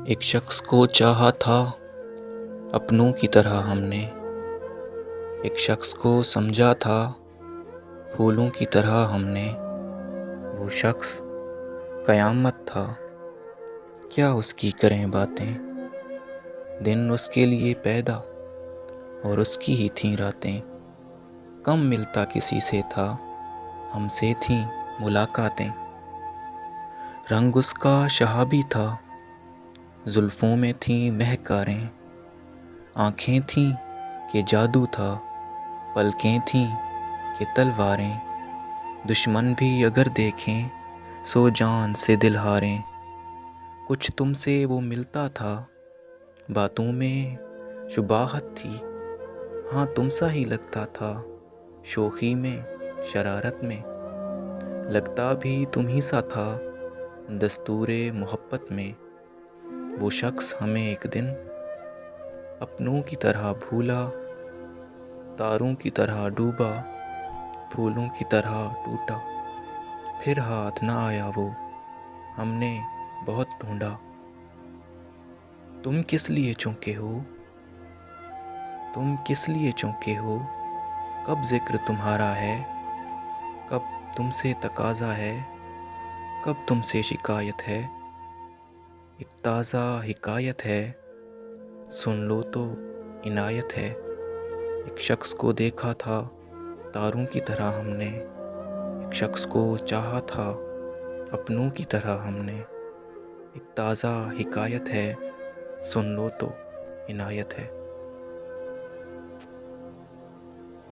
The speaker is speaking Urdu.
ایک شخص کو چاہا تھا اپنوں کی طرح ہم نے، ایک شخص کو سمجھا تھا پھولوں کی طرح ہم نے۔ وہ شخص قیامت تھا، کیا اس کی کریں باتیں، دن اس کے لیے پیدا اور اس کی ہی تھیں راتیں۔ کم ملتا کسی سے تھا، ہم سے تھیں ملاقاتیں۔ رنگ اس کا شہابی تھا، زلفوں میں تھیں مہکاریں۔ آنکھیں تھیں کہ جادو تھا، پلکیں تھیں کہ تلواریں۔ دشمن بھی اگر دیکھیں سو جان سے دل ہاریں۔ کچھ تم سے وہ ملتا تھا، باتوں میں شباہت تھی۔ ہاں تم سا ہی لگتا تھا، شوخی میں شرارت میں۔ لگتا بھی تم ہی سا تھا، دستور محبت میں۔ وہ شخص ہمیں ایک دن اپنوں کی طرح بھولا، تاروں کی طرح ڈوبا، پھولوں کی طرح ٹوٹا۔ پھر ہاتھ نہ آیا وہ، ہم نے بہت ڈھونڈا۔ تم کس لیے چونکے ہو، تم کس لیے چونکے ہو، کب ذکر تمہارا ہے، کب تم سے تقاضا ہے، کب تم سے شکایت ہے۔ ایک تازہ حکایت ہے، سن لو تو عنایت ہے۔ ایک شخص کو دیکھا تھا تاروں کی طرح ہم نے، ایک شخص کو چاہا تھا اپنوں کی طرح ہم نے۔ ایک تازہ حکایت ہے، سن لو تو عنایت ہے۔